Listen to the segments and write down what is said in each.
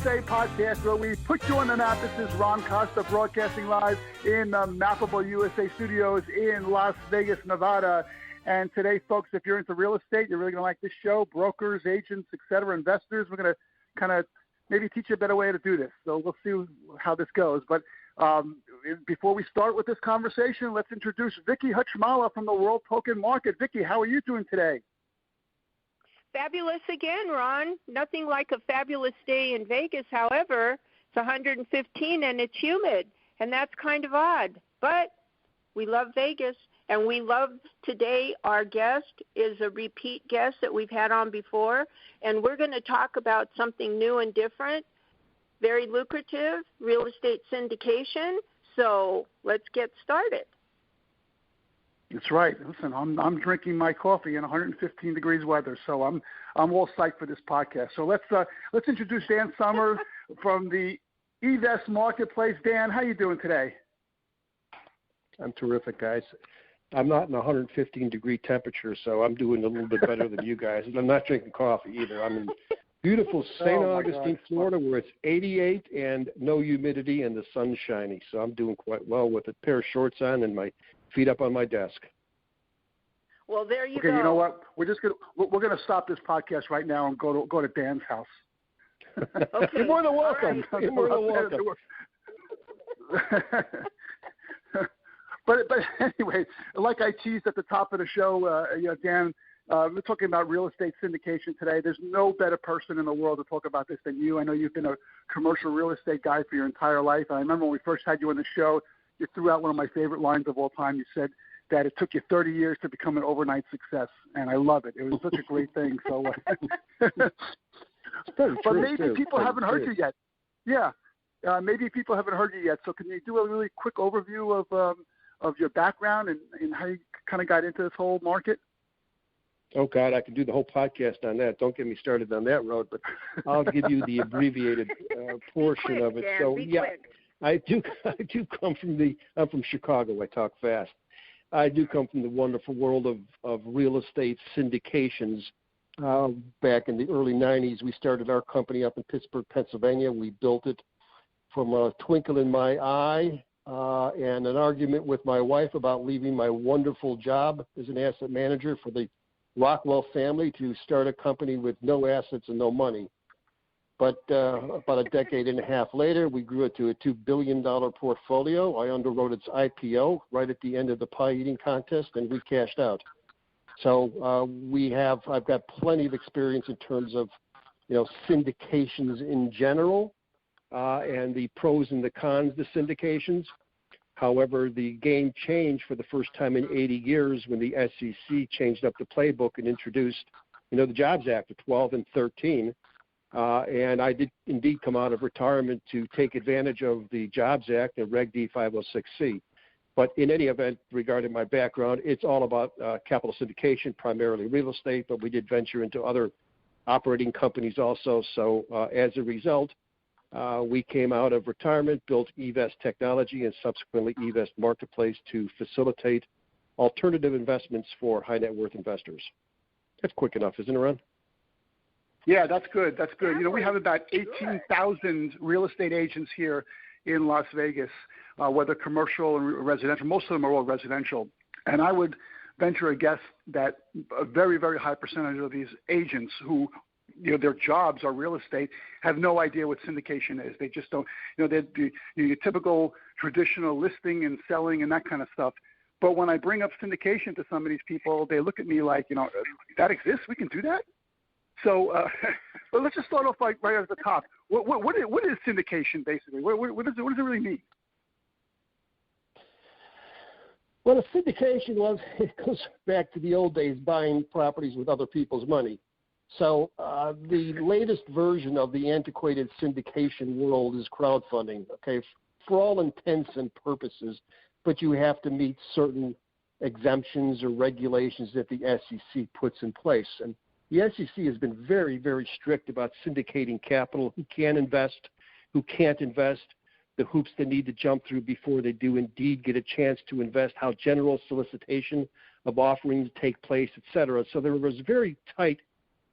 Estate Podcast, where we put you on the map. This is Ron Costa broadcasting live in the Mappable USA studios in Las Vegas, Nevada. And today, folks, if you're into real estate, you're really going to like this show. Brokers, agents, etc., investors. We're going to kind of maybe teach you a better way to do this. So we'll see how this goes. But before we start with this conversation, let's introduce Vicky Hutchmala from the World Token Market. Vicky, how are you doing today? Fabulous again, Ron. Nothing like a fabulous day in Vegas. However, it's 115 and it's humid, and that's kind of odd. But we love Vegas, and we love today our guest is a repeat guest that we've had on before, and we're going to talk about something new and different, very lucrative, real estate syndication. So let's get started. That's right. Listen, I'm drinking my coffee in 115 degrees weather, so I'm all psyched for this podcast. So let's introduce Dan Summers from the eVest Marketplace. Dan, how you doing today? I'm terrific, guys. I'm not in 115 degree temperature, so I'm doing a little bit better than you guys. And I'm not drinking coffee either. I'm in beautiful St. Augustine, Florida, where it's 88 and no humidity and the sun's shining. So I'm doing quite well with a pair of shorts on and my feet up on my desk. Well, there you go. Okay, you know what? We're gonna stop this podcast right now and go to Dan's house. Okay. You're more than welcome. Right. You're more than welcome. But anyway, like I teased at the top of the show, Dan, we're talking about real estate syndication today. There's no better person in the world to talk about this than you. I know you've been a commercial real estate guy for your entire life. And I remember when we first had you on the show, you threw out one of my favorite lines of all time. You said that it took you 30 years to become an overnight success, and I love it. It was such a great thing. So, but maybe people haven't heard you yet. Yeah, maybe people haven't heard you yet. So, can you do a really quick overview of your background and how you kind of got into this whole market? Oh, God, I could do the whole podcast on that. Don't get me started on that road, but I'll give you the abbreviated portion of it. Dan, so, yeah. Quick. I do come from I'm from Chicago. I talk fast. I do come from the wonderful world of real estate syndications. Back in the early 90s, we started our company up in Pittsburgh, Pennsylvania. We built it from a twinkle in my eye and an argument with my wife about leaving my wonderful job as an asset manager for the Rockwell family to start a company with no assets and no money. But about a decade and a half later, we grew it to a $2 billion portfolio. I underwrote its IPO right at the end of the pie eating contest, and we cashed out. So I've got plenty of experience in terms of, syndications in general and the pros and the cons to syndications. However, the game changed for the first time in 80 years when the SEC changed up the playbook and introduced, the Jobs Act of 12 and 13. And I did indeed come out of retirement to take advantage of the Jobs Act and Reg D 506C. But in any event, regarding my background, it's all about capital syndication, primarily real estate, but we did venture into other operating companies also. So as a result, we came out of retirement, built eVest Technology, and subsequently eVest Marketplace to facilitate alternative investments for high net worth investors. That's quick enough, isn't it, Ron? Yeah, that's good. That's good. We have about 18,000 real estate agents here in Las Vegas, whether commercial and residential. Most of them are all residential. And I would venture a guess that a very, very high percentage of these agents who, their jobs are real estate have no idea what syndication is. They just don't, they're your typical traditional listing and selling and that kind of stuff. But when I bring up syndication to some of these people, they look at me like, that exists? We can do that? So but let's just start off right at the top. What is syndication, basically? What does it really mean? Well, a syndication it goes back to the old days, buying properties with other people's money. So the latest version of the antiquated syndication world is crowdfunding, okay, for all intents and purposes, but you have to meet certain exemptions or regulations that the SEC puts in place. And the SEC has been very, very strict about syndicating capital, who can invest, who can't invest, the hoops they need to jump through before they do indeed get a chance to invest, how general solicitation of offerings take place, et cetera. So there was very tight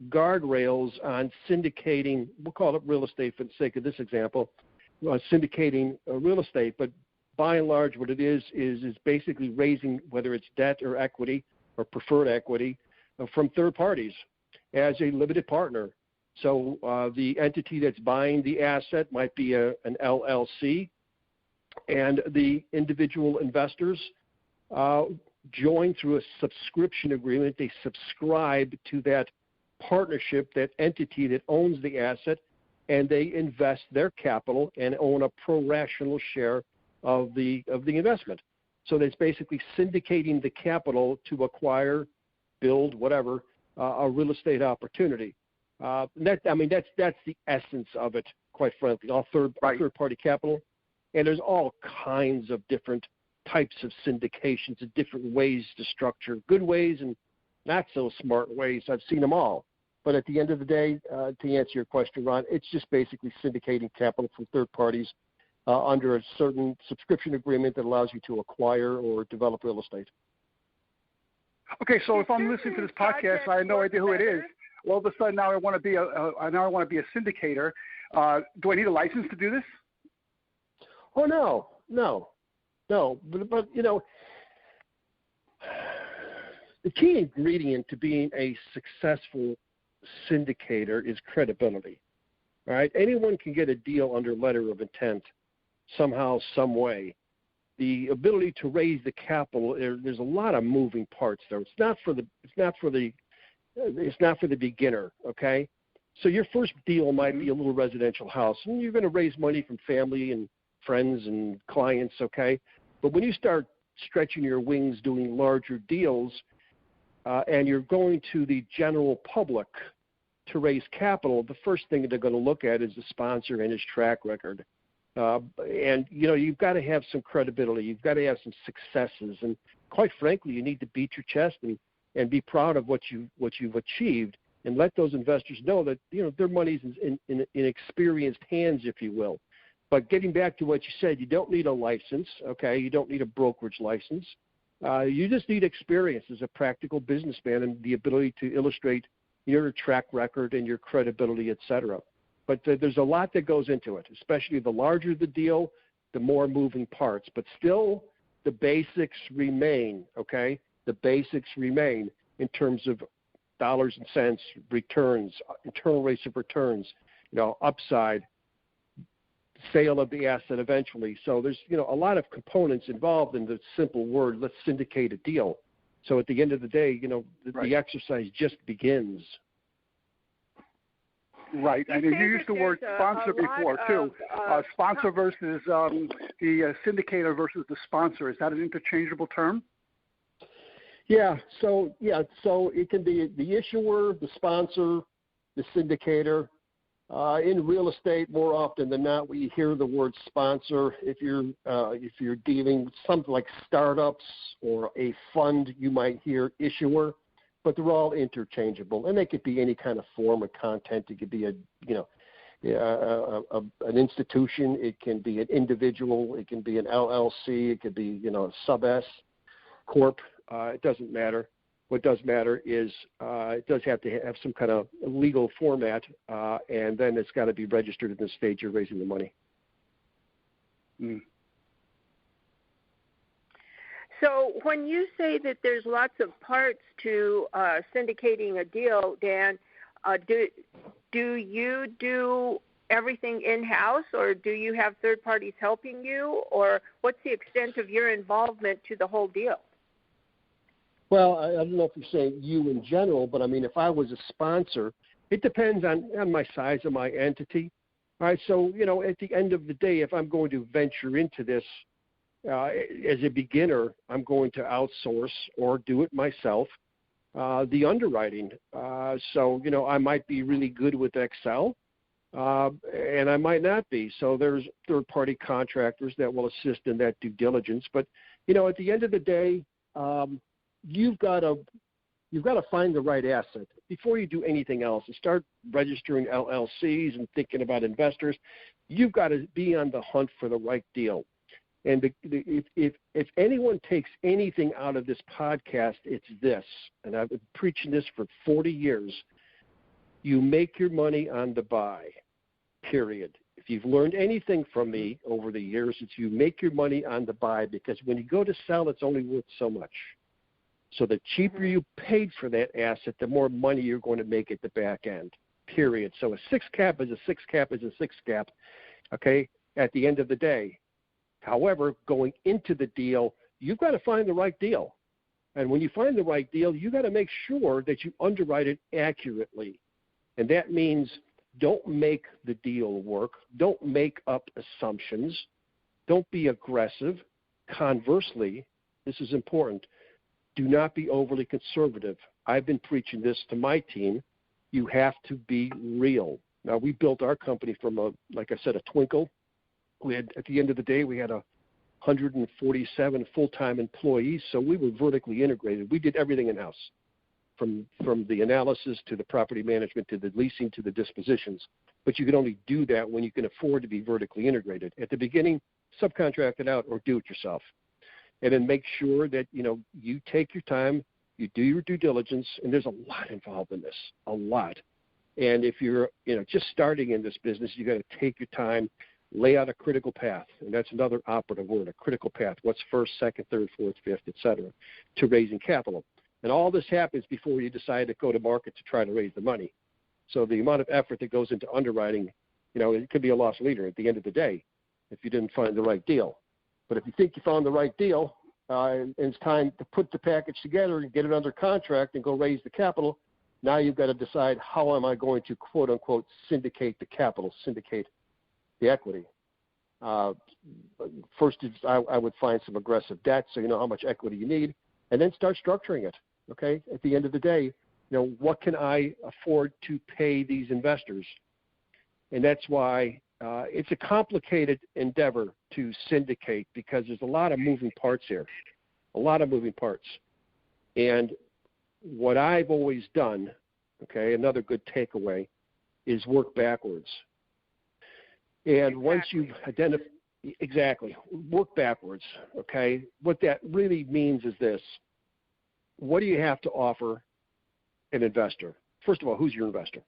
guardrails on syndicating, we'll call it real estate for the sake of this example, syndicating real estate. But by and large, what it is basically raising, whether it's debt or equity or preferred equity, from third parties as a limited partner. So the entity that's buying the asset might be an LLC, and the individual investors join through a subscription agreement. They subscribe to that partnership, that entity that owns the asset, and they invest their capital and own a pro-rational share of the investment. So that's basically syndicating the capital to acquire, build, whatever, a real estate opportunity. That's the essence of it, quite frankly. All third-party capital, and there's all kinds of different types of syndications and different ways to structure, good ways and not so smart ways. I've seen them all. But at the end of the day, to answer your question, Ron, it's just basically syndicating capital from third parties under a certain subscription agreement that allows you to acquire or develop real estate. Okay, so if I'm listening to this podcast, I have no idea who it is. All of a sudden, now I want to be a syndicator. Do I need a license to do this? Oh no. But you know, the key ingredient to being a successful syndicator is credibility. All right, anyone can get a deal under letter of intent somehow, some way. The ability to raise the capital, there's a lot of moving parts there. It's not for the beginner. Okay, so your first deal might be a little residential house, and you're going to raise money from family and friends and clients. Okay, but when you start stretching your wings, doing larger deals, and you're going to the general public to raise capital, the first thing they're going to look at is the sponsor and his track record. And, you know, you've got to have some credibility. You've got to have some successes. And quite frankly, you need to beat your chest and be proud of what you've achieved, and let those investors know that, you know, their money's in experienced hands, if you will. But getting back to what you said, you don't need a license, okay? You don't need a brokerage license. You just need experience as a practical businessman and the ability to illustrate your track record and your credibility, et cetera. But there's a lot that goes into it, especially the larger the deal, the more moving parts. But still, the basics remain, okay? The basics remain in terms of dollars and cents, returns, internal rates of returns, you know, upside, sale of the asset eventually. So there's, you know, a lot of components involved in the simple word, let's syndicate a deal. So at the end of the day, you know, the exercise just begins. Right, and you used the word sponsor before, too. Sponsor versus the syndicator versus the sponsor. Is that an interchangeable term? Yeah, so it can be the issuer, the sponsor, the syndicator. In real estate, more often than not, we hear the word sponsor. If you're dealing with something like startups or a fund, you might hear issuer, but they're all interchangeable, and they could be any kind of form of content. It could be an institution, it can be an individual, it can be an LLC, it could be, you know, a sub-S corp. It doesn't matter. What does matter is it does have to have some kind of legal format, and then it's got to be registered in the state you're raising the money. Mm. So when you say that there's lots of parts to syndicating a deal, Dan, do you do everything in-house, or do you have third parties helping you, or what's the extent of your involvement to the whole deal? Well, I don't know if you're saying you in general, but I mean, if I was a sponsor, it depends on my size of my entity. All right, so, you know, at the end of the day, if I'm going to venture into this as a beginner, I'm going to outsource or do it myself, the underwriting. So, you know, I might be really good with Excel, and I might not be. So there's third-party contractors that will assist in that due diligence. But, you know, at the end of the day, you've got to find the right asset before you do anything else and start registering LLCs and thinking about investors. You've got to be on the hunt for the right deal. And if anyone takes anything out of this podcast, it's this, and I've been preaching this for 40 years. You make your money on the buy, period. If you've learned anything from me over the years, it's you make your money on the buy, because when you go to sell, it's only worth so much. So the cheaper you paid for that asset, the more money you're going to make at the back end, period. So a 6 cap is a 6 cap is a 6 cap, okay, at the end of the day. However, going into the deal, you've got to find the right deal. And when you find the right deal, you've got to make sure that you underwrite it accurately. And that means don't make the deal work. Don't make up assumptions. Don't be aggressive. Conversely, this is important, do not be overly conservative. I've been preaching this to my team. You have to be real. Now, we built our company from, like I said, a twinkle. We had, at the end of the day, we had 147 full-time employees, so we were vertically integrated. We did everything in-house, from the analysis to the property management to the leasing to the dispositions. But you can only do that when you can afford to be vertically integrated. At the beginning, subcontract it out or do it yourself. And then make sure that, you take your time, you do your due diligence, and there's a lot involved in this, a lot. And if you're, just starting in this business, you got to take your time, lay out a critical path, and that's another operative word, a critical path. What's first, second, third, fourth, fifth, et cetera, to raising capital. And all this happens before you decide to go to market to try to raise the money. So the amount of effort that goes into underwriting, it could be a lost leader at the end of the day if you didn't find the right deal. But if you think you found the right deal, and it's time to put the package together and get it under contract and go raise the capital, now you've got to decide, how am I going to, quote unquote, syndicate the capital, syndicate the equity. First, I would find some aggressive debt so you know how much equity you need, and then start structuring it, okay? At the end of the day, what can I afford to pay these investors? And that's why it's a complicated endeavor to syndicate, because there's a lot of moving parts here, a lot of moving parts. And what I've always done, okay, another good takeaway, is work backwards. And once you've identified, work backwards, okay? What that really means is this. What do you have to offer an investor? First of all, who's your investor?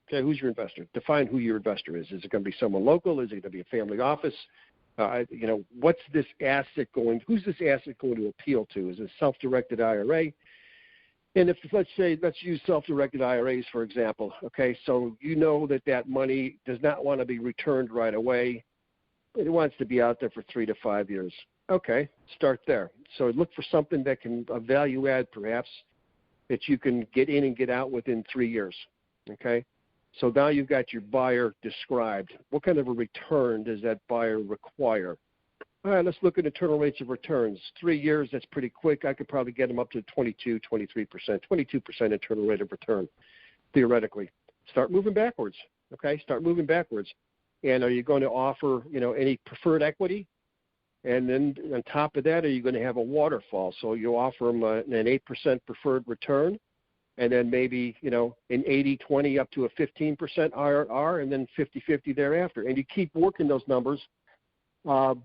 Okay, who's your investor? Define who your investor is. Is it going to be someone local? Is it going to be a family office? What's this asset going, who's this asset going to appeal to? Is it a self-directed IRA? And if, let's use self-directed IRAs, for example, okay, so that money does not want to be returned right away. It wants to be out there for 3 to 5 years. Okay, start there. So look for something that can, a value add perhaps, that you can get in and get out within 3 years, okay? So now you've got your buyer described. What kind of a return does that buyer require? All right, let's look at internal rates of returns. 3 years, that's pretty quick. I could probably get them up to 22, 23%, 22% internal rate of return, theoretically. Start moving backwards, okay? Start moving backwards. And are you going to offer, any preferred equity? And then on top of that, are you going to have a waterfall? So you offer them an 8% preferred return, and then maybe, an 80-20 up to a 15% IRR, and then 50-50 thereafter. And you keep working those numbers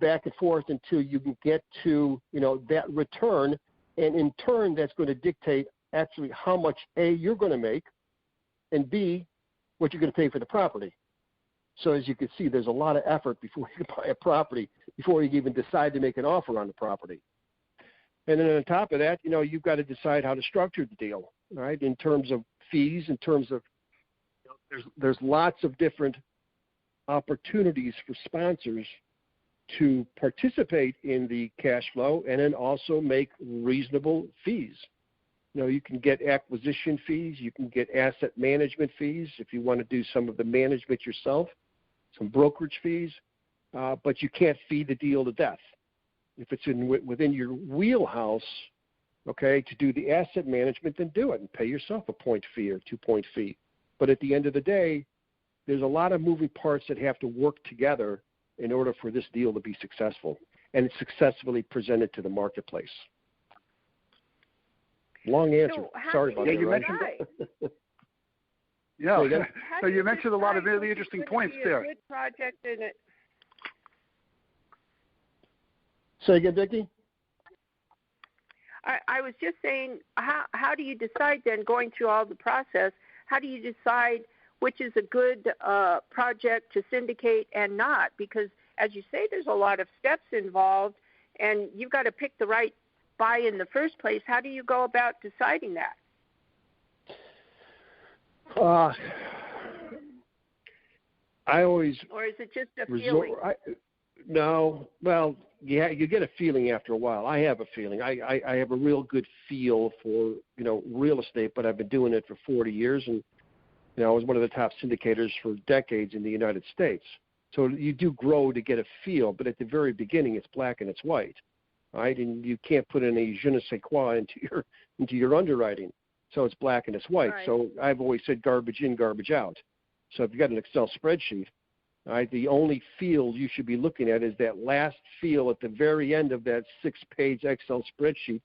back and forth until you can get to, that return. And in turn, that's going to dictate actually how much, A, you're going to make, and B, what you're going to pay for the property. So as you can see, there's a lot of effort before you buy a property, before you even decide to make an offer on the property. And then on top of that, you've got to decide how to structure the deal, right? In terms of fees, in terms of, there's lots of different opportunities for sponsors to participate in the cash flow and then also make reasonable fees. You can get acquisition fees, you can get asset management fees if you want to do some of the management yourself, some brokerage fees, but you can't feed the deal to death. If it's within your wheelhouse, okay, to do the asset management, then do it and pay yourself a point fee or 2-point fee. But at the end of the day, there's a lot of moving parts that have to work together in order for this deal to be successful and successfully presented to the marketplace. Long answer. So sorry about that. You mentioned so you mentioned a lot of really interesting points there. Good project in it. Say again, Vicki? I was just saying, how do you decide then, going through all the process, how do you decide which is a good project to syndicate and not? Because, as you say, there's a lot of steps involved, and you've got to pick the right buy in the first place. How do you go about deciding that? I always... Or is it just a feeling? No. Well, yeah, you get a feeling after a while. I have a feeling. I have a real good feel for, real estate, but I've been doing it for 40 years, and, I was one of the top syndicators for decades in the United States. So you do grow to get a feel, but at the very beginning, it's black and it's white, right? And you can't put any je ne sais quoi into your underwriting. So it's black and it's white. Right. So I've always said garbage in, garbage out. So if you've got an Excel spreadsheet, all right, the only field you should be looking at is that last field at the very end of that 6-page Excel spreadsheet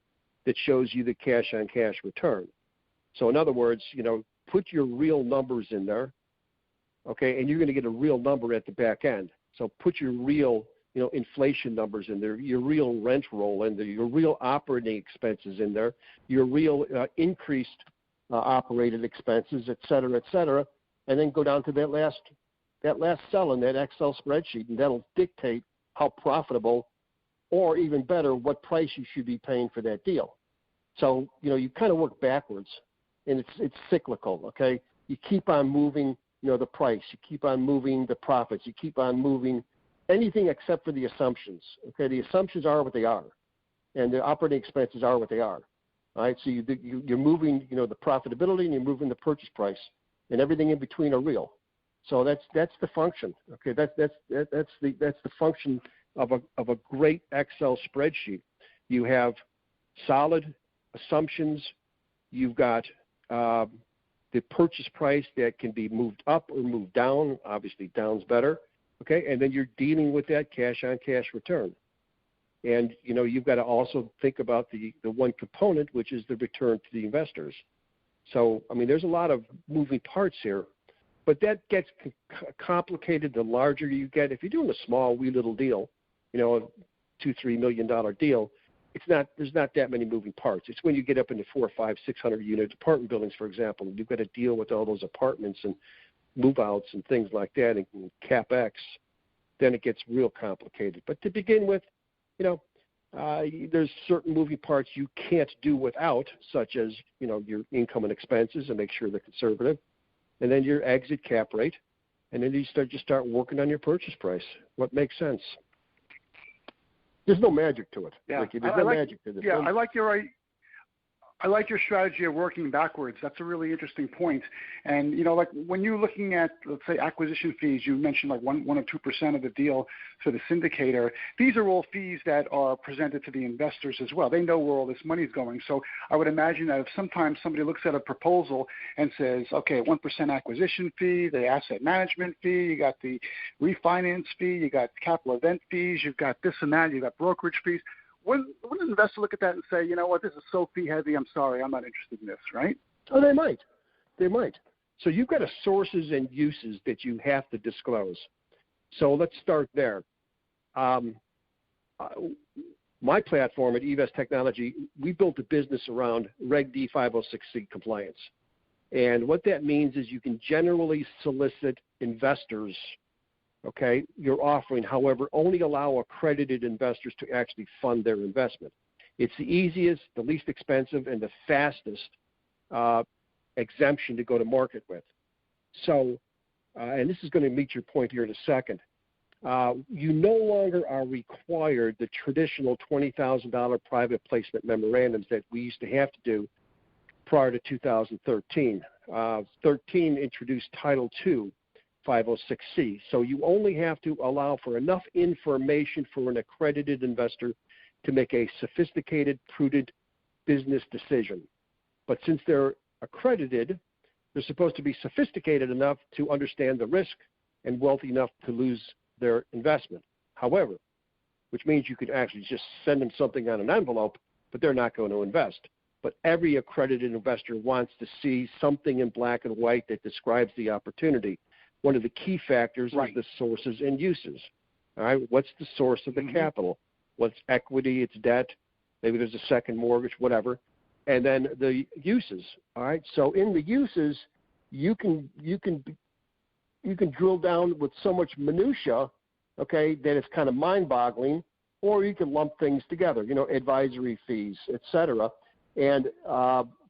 that shows you the cash-on-cash return. So in other words, put your real numbers in there, okay, and you're going to get a real number at the back end. So put your real, inflation numbers in there, your real rent roll in there, your real operating expenses in there, your real increased operated expenses, et cetera, and then go down to that last cell in that Excel spreadsheet, and that'll dictate how profitable, or even better, what price you should be paying for that deal. So, you kind of work backwards, and it's cyclical, okay? You keep on moving, the price. You keep on moving the profits. You keep on moving anything except for the assumptions, okay? The assumptions are what they are, and the operating expenses are what they are, all right? So you're moving, the profitability, and you're moving the purchase price, and everything in between are real. So that's the function. Okay, that's the function of a great Excel spreadsheet. You have solid assumptions. You've got the purchase price that can be moved up or moved down. Obviously, down's better. Okay, and then you're dealing with that cash-on-cash return. And you've got to also think about the one component, which is the return to the investors. So there's a lot of moving parts here. But that gets complicated the larger you get. If you're doing a small, wee little deal, a $2-3 million deal, there's not that many moving parts. It's when you get up into 400, 500, 600 unit apartment buildings, for example, and you've got to deal with all those apartments and move-outs and things like that, and CapEx, then it gets real complicated. But to begin with, there's certain moving parts you can't do without, such as, your income and expenses, and make sure they're conservative. And then your exit cap rate, and then you start working on your purchase price. What makes sense? There's no magic to it. Yeah, magic to this. Yeah, I like your strategy of working backwards. That's a really interesting point. And, like when you're looking at, let's say, acquisition fees, you mentioned like 1 or 2% of the deal for the syndicator. These are all fees that are presented to the investors as well. They know where all this money is going. So I would imagine that if sometimes somebody looks at a proposal and says, okay, 1% acquisition fee, the asset management fee, you got the refinance fee, you got capital event fees, you've got this and that, you got brokerage fees. Wouldn't an investor look at that and say, you know what, this is so fee heavy, I'm sorry, I'm not interested in this, right? Oh, they might. So you've got sources and uses that you have to disclose. So let's start there. My platform at eVest Technology, we built a business around Reg D 506C compliance. And what that means is you can generally solicit investors, okay, you're offering, however, only allow accredited investors to actually fund their investment. It's the easiest, the least expensive, and the fastest exemption to go to market with. So, and this is going to meet your point here in a second, you no longer are required the traditional $20,000 private placement memorandums that we used to have to do prior to 2013. 13 introduced Title II 506C. So you only have to allow for enough information for an accredited investor to make a sophisticated, prudent business decision. But since they're accredited, they're supposed to be sophisticated enough to understand the risk and wealthy enough to lose their investment. However, which means you could actually just send them something on an envelope, but they're not going to invest. But every accredited investor wants to see something in black and white that describes the opportunity. One of the key factors is the sources and uses. All right, what's the source of the capital? What's equity? It's debt. Maybe there's a second mortgage, whatever. And then the uses. All right, so in the uses, you can drill down with so much minutia, okay, that it's kind of mind-boggling, or you can lump things together, advisory fees, et cetera. And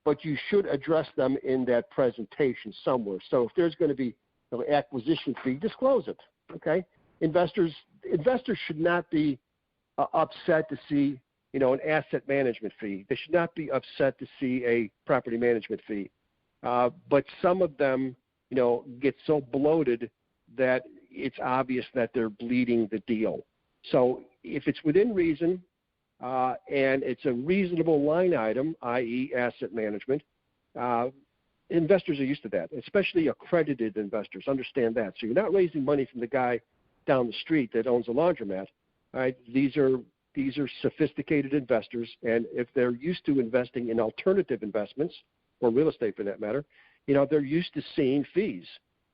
but you should address them in that presentation somewhere. So if there's going to be acquisition fee, disclose it. Okay, investors should not be upset to see an asset management fee. They should not be upset to see a property management fee. But some of them, get so bloated that it's obvious that they're bleeding the deal. So if it's within reason and it's a reasonable line item, i.e. asset management, investors are used to that, especially accredited investors. Understand that. So you're not raising money from the guy down the street that owns a laundromat. All right? These are sophisticated investors, and if they're used to investing in alternative investments, or real estate for that matter, they're used to seeing fees.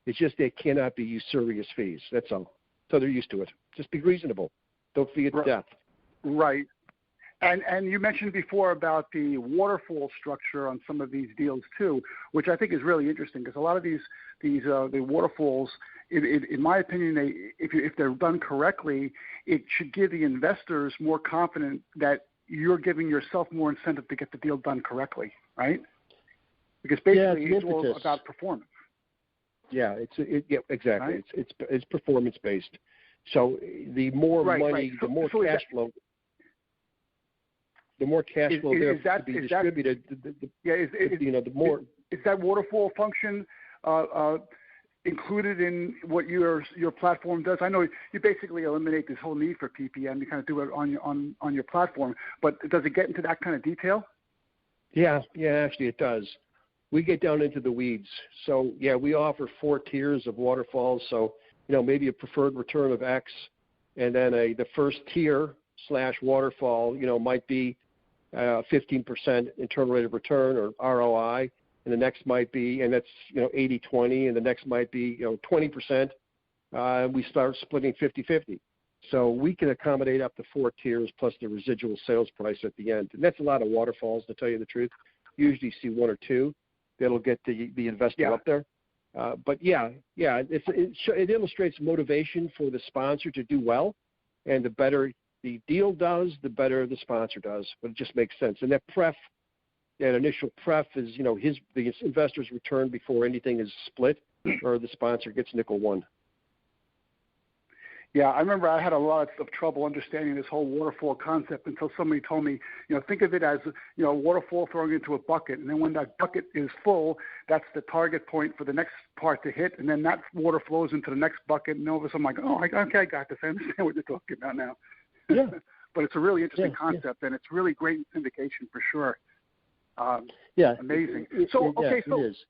It's just they cannot be usurious fees. That's all. So they're used to it. Just be reasonable. Don't fee it to death. Right. And you mentioned before about the waterfall structure on some of these deals too, which I think is really interesting because a lot of the waterfalls, in my opinion, if they're done correctly, it should give the investors more confidence that you're giving yourself more incentive to get the deal done correctly, right? Because basically it's all about performance. Yeah, exactly. Right? It's performance based. So the more money, the more cash flow. The more cash flow there to be distributed, the more. Is that waterfall function included in what your platform does? I know you basically eliminate this whole need for PPM. You kind of do it on your platform, but does it get into that kind of detail? Yeah, actually it does. We get down into the weeds. So yeah, we offer 4 tiers of waterfalls. So maybe a preferred return of X, and then the first tier / waterfall might be 15% internal rate of return or ROI, and the next might be, and that's 80-20, and the next might be 20%. We start splitting 50-50. So we can accommodate up to 4 tiers plus the residual sales price at the end, and that's a lot of waterfalls to tell you the truth. You usually see 1 or 2 that'll get the investor up there. But it illustrates motivation for the sponsor to do well, and the better the deal does, the better the sponsor does. But it just makes sense. And that initial pref is the investor's return before anything is split, or the sponsor gets nickel one. Yeah, I remember I had a lot of trouble understanding this whole waterfall concept until somebody told me, think of it as, a waterfall throwing into a bucket. And then when that bucket is full, that's the target point for the next part to hit. And then that water flows into the next bucket. And all of a sudden I'm like, okay, I got this. I understand what you're talking about now. Yeah. But it's a really interesting concept, and it's really great in syndication for sure. Amazing. It is.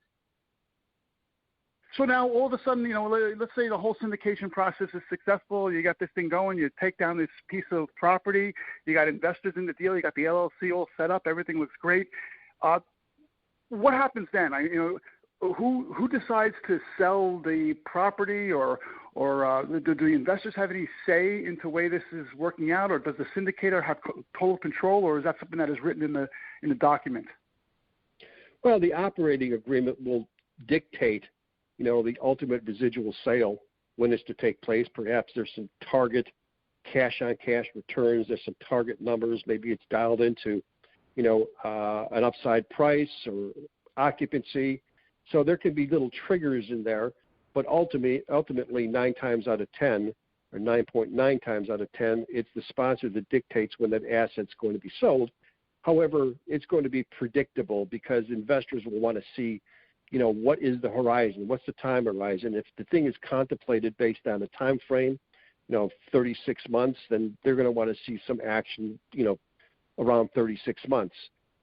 So now all of a sudden, let's say the whole syndication process is successful. You got this thing going. You take down this piece of property. You got investors in the deal. You got the LLC all set up. Everything looks great. What happens then? Who decides to sell the property, or do the investors have any say into the way this is working out, or does the syndicator have total control, or is that something that is written in the document? Well, the operating agreement will dictate the ultimate residual sale when it's to take place. Perhaps there's some target cash-on-cash returns. There's some target numbers. Maybe it's dialed into, an upside price or occupancy. So there can be little triggers in there, but ultimately 9 times out of 10, or 9.9 times out of 10, it's the sponsor that dictates when that asset's going to be sold. However, it's going to be predictable because investors will want to see what is the horizon? What's the time horizon? If the thing is contemplated based on a time frame, 36 months, then they're going to want to see some action, around 36 months.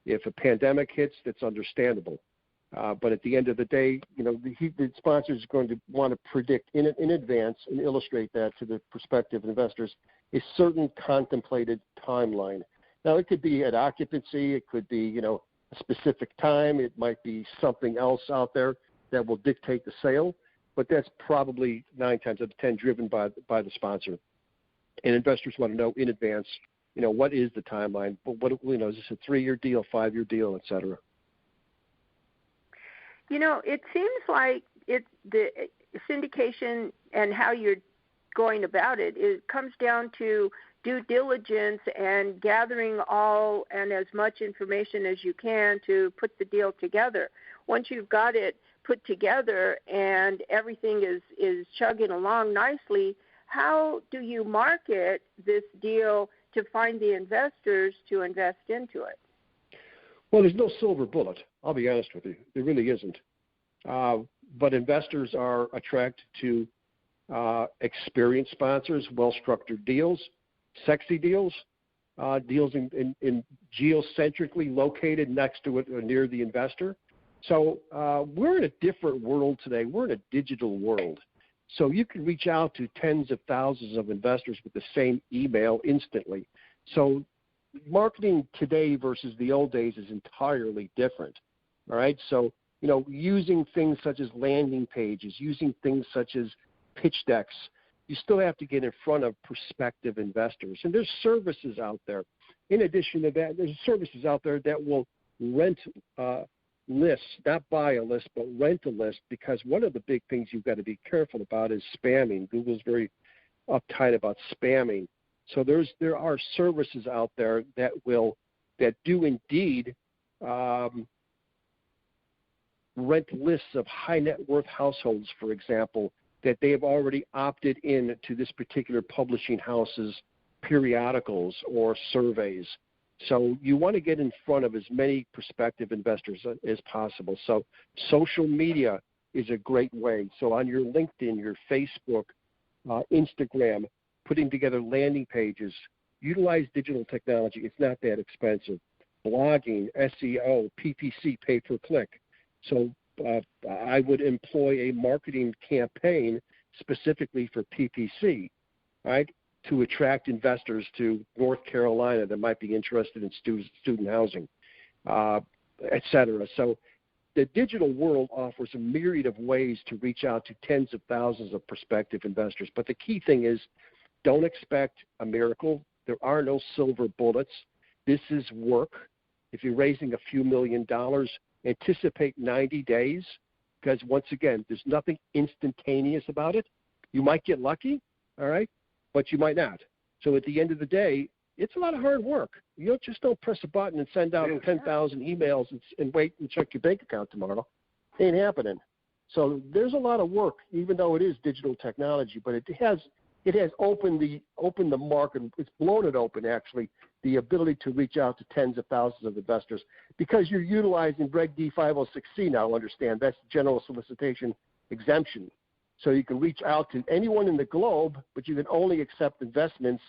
If a pandemic hits, that's understandable. But at the end of the day, the sponsor is going to want to predict in advance and illustrate that to the prospective investors a certain contemplated timeline. Now, it could be at occupancy. It could be, a specific time. It might be something else out there that will dictate the sale, but that's probably 9 times out of 10 driven by the sponsor. And investors want to know in advance, what is the timeline? But is this a 3-year deal, 5-year deal, et cetera? It seems like the syndication and how you're going about it comes down to due diligence and gathering all and as much information as you can to put the deal together. Once you've got it put together and everything is chugging along nicely, how do you market this deal to find the investors to invest into it? Well, there's no silver bullet. I'll be honest with you. There really isn't. But investors are attracted to experienced sponsors, well-structured deals, sexy deals, deals in geocentrically located next to it or near the investor. So we're in a different world today. We're in a digital world. So you can reach out to tens of thousands of investors with the same email instantly. So marketing today versus the old days is entirely different. All right. So, using things such as landing pages, using things such as pitch decks, you still have to get in front of prospective investors. And there's services out there. In addition to that, there's services out there that will rent lists, not buy a list, but rent a list, because one of the big things you've got to be careful about is spamming. Google's very uptight about spamming. So there are services out there that do indeed rent lists of high net worth households, for example, that they have already opted in to this particular publishing house's periodicals or surveys. So you want to get in front of as many prospective investors as possible. So social media is a great way. So on your LinkedIn, your Facebook, Instagram, putting together landing pages, utilize digital technology. It's not that expensive. Blogging, SEO, PPC, pay per click. So I would employ a marketing campaign specifically for PPC, right, to attract investors to North Carolina that might be interested in student housing, et cetera. So the digital world offers a myriad of ways to reach out to tens of thousands of prospective investors. But the key thing is, don't expect a miracle. There are no silver bullets. This is work. If you're raising a few $1 million, anticipate 90 days, because once again, there's nothing instantaneous about it. You might get lucky, all right, but you might not. So at the end of the day, it's a lot of hard work. You don't press a button and send out 10,000 emails and wait and check your bank account tomorrow. It ain't happening. So there's a lot of work, even though it is digital technology, but it has opened the market. It's blown it open, actually, the ability to reach out to tens of thousands of investors, because you're utilizing Reg D 506C now. Understand that's general solicitation exemption. So you can reach out to anyone in the globe, but you can only accept investments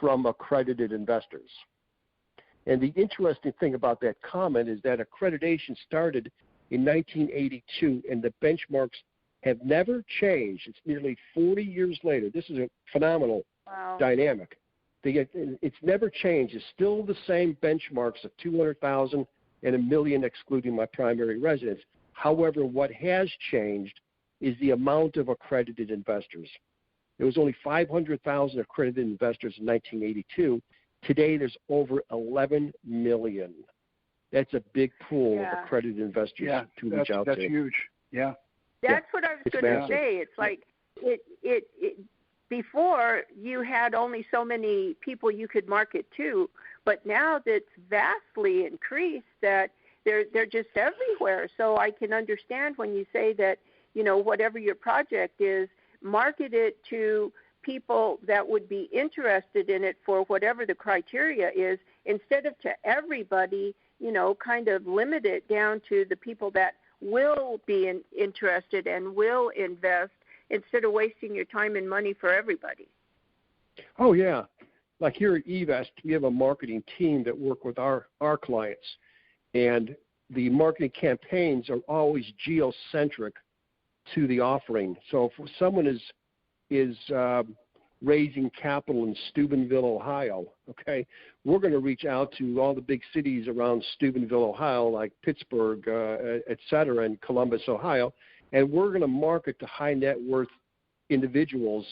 from accredited investors. And the interesting thing about that comment is that accreditation started in 1982, and the benchmarks have never changed. It's nearly 40 years later. This is a phenomenal dynamic. It's never changed. It's still the same benchmarks of 200,000 and $1 million, excluding my primary residence. However, what has changed is the amount of accredited investors. There was only 500,000 accredited investors in 1982. Today, there's over 11 million. That's a big pool of accredited investors to reach out to. That's huge. Yeah. That's what I was going to say. It's like it before you had only so many people you could market to, but now that's vastly increased, that they're just everywhere. So I can understand when you say that, whatever your project is, market it to people that would be interested in it for whatever the criteria is, instead of to everybody, kind of limit it down to the people that will be interested and will invest, instead of wasting your time and money for everybody. Oh, yeah. Like here at eVest, we have a marketing team that work with our clients, and the marketing campaigns are always geocentric to the offering. So if someone is raising capital in Steubenville, Ohio, okay, we're going to reach out to all the big cities around Steubenville, Ohio, like Pittsburgh, et cetera, and Columbus, Ohio, and we're going to market to high net worth individuals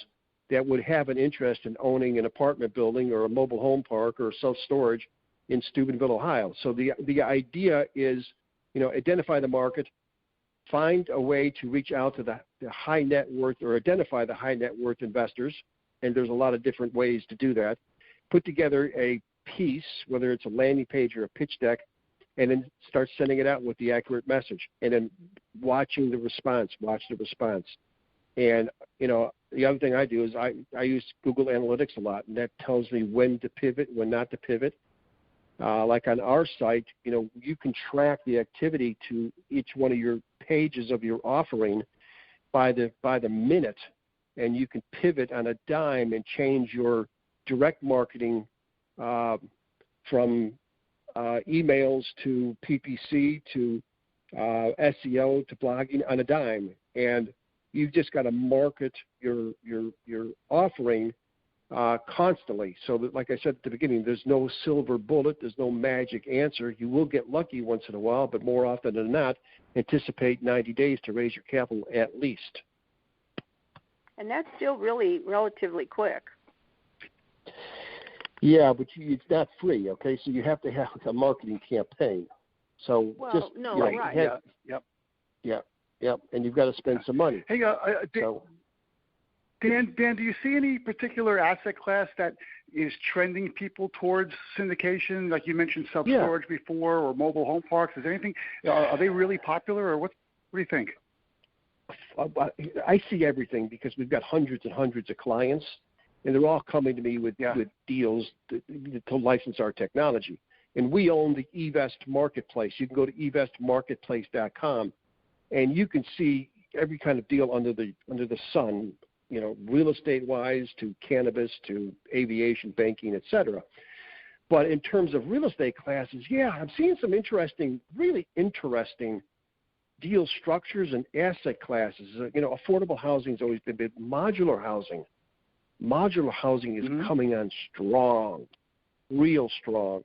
that would have an interest in owning an apartment building or a mobile home park or self-storage in Steubenville, Ohio. So the idea is, identify the market, find a way to reach out to the high net worth or identify the high net worth investors, and there's a lot of different ways to do that. Put together a piece, whether it's a landing page or a pitch deck, and then start sending it out with the accurate message, and then watch the response. And, the other thing I do is I use Google Analytics a lot, and that tells me when to pivot, when not to pivot. Like on our site, you can track the activity to each one of your pages of your offering by the minute, and you can pivot on a dime and change your direct marketing from emails to PPC to SEO to blogging on a dime, and you've just got to market your offering constantly. So that, like I said at the beginning, there's no silver bullet, there's no magic answer. You will get lucky once in a while, but more often than not, anticipate 90 days to raise your capital at least. And that's still really relatively quick. Yeah, but it's not free, okay? So you have to have a marketing campaign. So right. Yep, and you've got to spend some money. Hey, Dan, do you see any particular asset class that is trending people towards syndication? Like you mentioned self-storage before, or mobile home parks. Is there anything? Are they really popular, or what do you think? I see everything because we've got hundreds and hundreds of clients, and they're all coming to me with deals to license our technology. And we own the eVest marketplace. You can go to eVestmarketplace.com, and you can see every kind of deal under the sun, real estate-wise to cannabis to aviation, banking, et cetera. But in terms of real estate classes, I'm seeing some really interesting deal structures and asset classes. Affordable housing has always been big. Modular housing is coming on strong, real strong.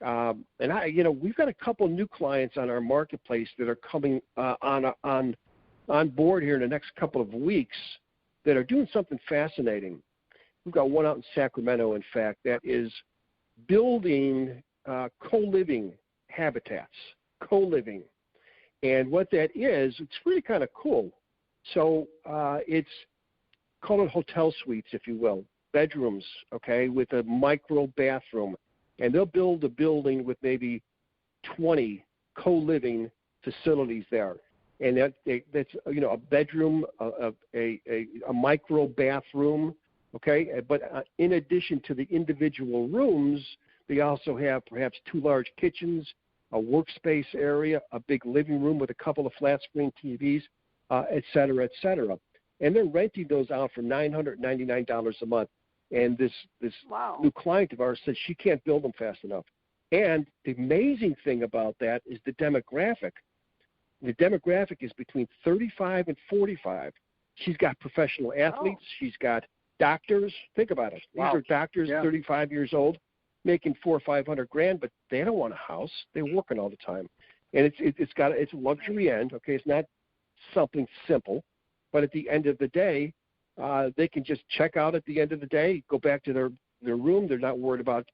And we've got a couple new clients on our marketplace that are coming on board here in the next couple of weeks that are doing something fascinating. We've got one out in Sacramento, in fact, that is building co-living habitats, co-living. And what that is, it's really kind of cool. So it's called hotel suites, if you will, bedrooms, okay, with a micro bathroom. And they'll build a building with maybe 20 co-living facilities there. And that's a bedroom, a micro bathroom, okay? But in addition to the individual rooms, they also have perhaps 2 large kitchens, a workspace area, a big living room with a couple of flat-screen TVs, et cetera, et cetera. And they're renting those out for $999 a month. And this new client of ours says she can't build them fast enough. And the amazing thing about that is the demographic. The demographic is between 35 and 45. She's got professional athletes. She's got doctors. Think about it. These are doctors, 35 years old, making $400,000 or $500,000, but they don't want a house. They're working all the time. And it's a luxury end. Okay, it's not something simple, but at the end of the day, they can just check out at the end of the day, go back to their room. They're not worried about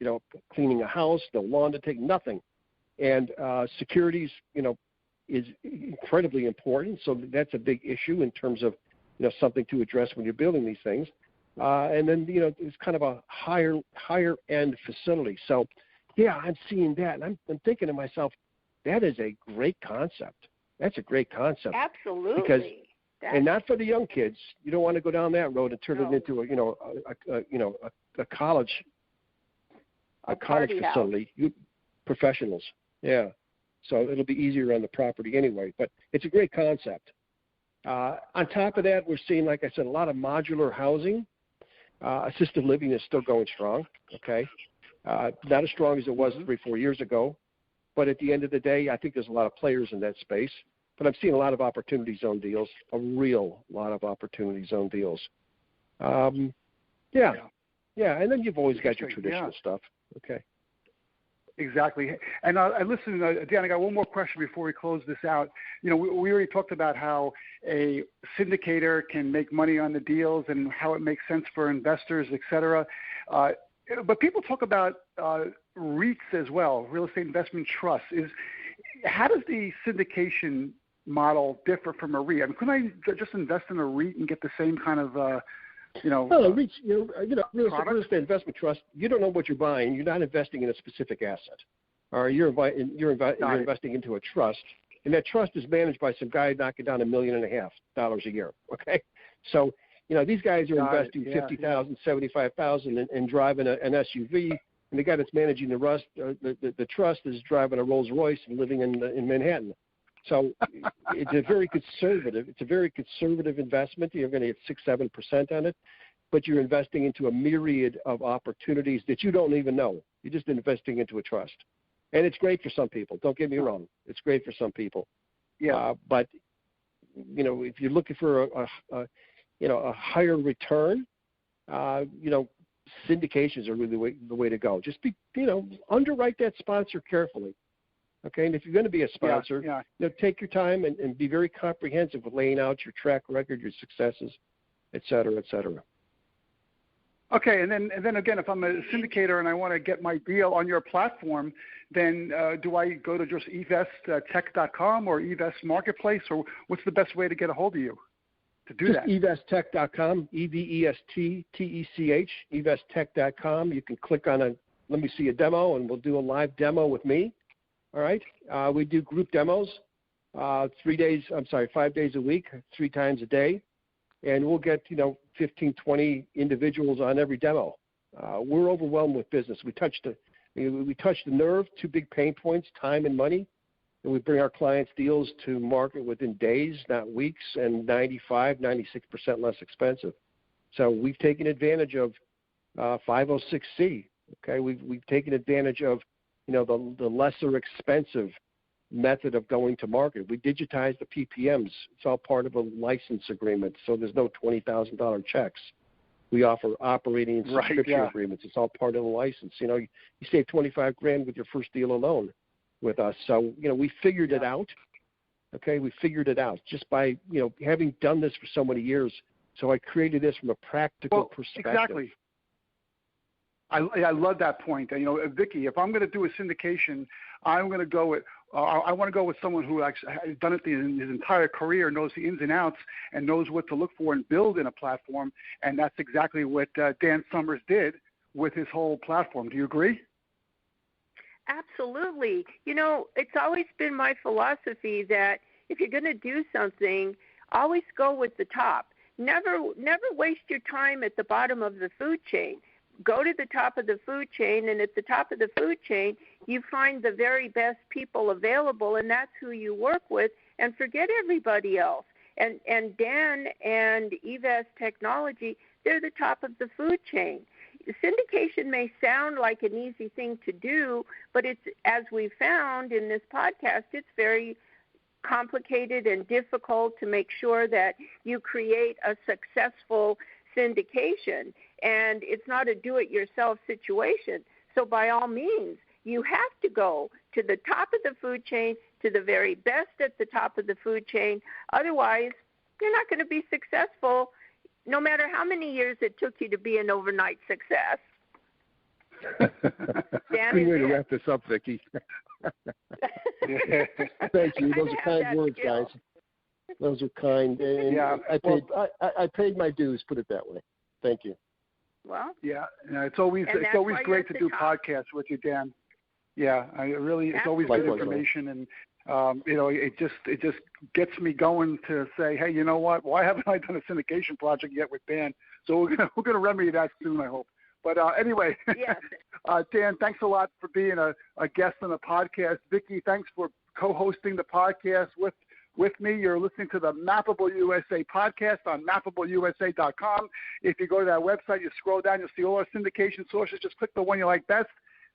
cleaning a house, no lawn to take, nothing. And securities, is incredibly important. So that's a big issue in terms of something to address when you're building these things. And then it's kind of a higher end facility. So I'm seeing that, and I'm thinking to myself, that is a great concept. That's a great concept. Absolutely. And not for the young kids. You don't want to go down that road and turn it into a college facility. Professionals, So it'll be easier on the property anyway. But it's a great concept. On top of that, we're seeing, like I said, a lot of modular housing. Assisted living is still going strong. Okay, not as strong as it was 3-4 years ago. But at the end of the day, I think there's a lot of players in that space. But I'm seeing a lot of opportunity zone deals, a real lot of opportunity zone deals. And then you've always got your traditional stuff. Okay. Exactly. And listen, Dan, I got one more question before we close this out. We already talked about how a syndicator can make money on the deals and how it makes sense for investors, et cetera. But people talk about REITs as well, real estate investment trusts. How does the syndication model differ from a REIT? I mean, couldn't I just invest in a REIT and get the same kind of, Well, real estate investment trust, you don't know what you're buying. You're not investing in a specific asset. Or you're investing into a trust, and that trust is managed by some guy knocking down $1.5 million a year. Okay, so these guys are investing $50,000, $75,000 and driving an SUV, and the guy that's managing the trust is driving a Rolls Royce and living in Manhattan. So it's a very conservative investment. You're going to get 6-7% on it, but you're investing into a myriad of opportunities that you don't even know. You're just investing into a trust, and it's great for some people. Don't get me wrong; it's great for some people. Yeah. But if you're looking for a higher return, syndications are really the way to go. Just underwrite that sponsor carefully. Okay, and if you're going to be a sponsor, take your time and be very comprehensive with laying out your track record, your successes, et cetera, et cetera. Okay, and then again, if I'm a syndicator and I want to get my deal on your platform, then do I go to just eVestTech.com or eVest Marketplace, or what's the best way to get a hold of you to do that? eVestTech.com, EVESTTECH, eVestTech.com. You can click on let me see a demo, and we'll do a live demo with me. All right. We do group demos, 5 days a week, 3 times a day, and we'll get 15, 20 individuals on every demo. We're overwhelmed with business. We touched the nerve, 2 big pain points, time and money, and we bring our clients deals to market within days, not weeks, and 96% less expensive. So we've taken advantage of 506C. Okay, we've taken advantage of the lesser expensive method of going to market. We digitize the PPMs. It's all part of a license agreement, so there's no $20,000 checks. We offer operating and subscription agreements. It's all part of the license. You save $25,000 with your first deal alone with us. So we figured it out. Okay, we figured it out just by having done this for so many years. So I created this from a practical perspective. Exactly. I love that point. Vicki, if I'm going to do a syndication, I'm going to go with I want to go with someone who actually has done it in his entire career, knows the ins and outs, and knows what to look for and build in a platform. And that's exactly what Dan Summers did with his whole platform. Do you agree? Absolutely. It's always been my philosophy that if you're going to do something, always go with the top. Never waste your time at the bottom of the food chain. Go to the top of the food chain, and at the top of the food chain, you find the very best people available, and that's who you work with, and forget everybody else. And Dan and eVest Technology, they're the top of the food chain. Syndication may sound like an easy thing to do, but it's, as we found in this podcast, it's very complicated and difficult to make sure that you create a successful syndication. And it's not a do-it-yourself situation. So by all means, you have to go to the top of the food chain, to the very best at the top of the food chain. Otherwise, you're not going to be successful, no matter how many years it took you to be an overnight success. Good way to wrap this up, Vicki. Thank you. Those are kind words, guys. Those are kind. And I paid my dues, put it that way. Thank you. Well, it's always great to do podcasts with you, Dan. Yeah, it's always good information, and it just gets me going to say, hey, you know what? Why haven't I done a syndication project yet with Dan? So we're gonna remedy that soon, I hope. But anyway, yes. Dan, thanks a lot for being a guest on the podcast. Vicki, thanks for co-hosting the podcast with me. You're listening to the Mappable USA podcast on MappableUSA.com. If you go to that website, you scroll down, you'll see all our syndication sources. Just click the one you like best,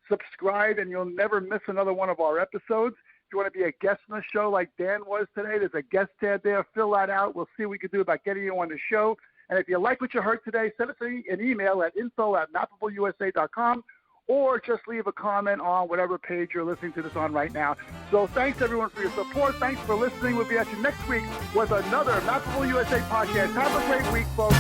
subscribe, and you'll never miss another one of our episodes. If you want to be a guest on the show like Dan was today, there's a guest tab there. Fill that out. We'll see what we can do about getting you on the show. And if you like what you heard today, send us an email at info@MappableUSA.com, or just leave a comment on whatever page you're listening to this on right now. So thanks, everyone, for your support. Thanks for listening. We'll be at you next week with another Mappable USA podcast. Have a great week, folks.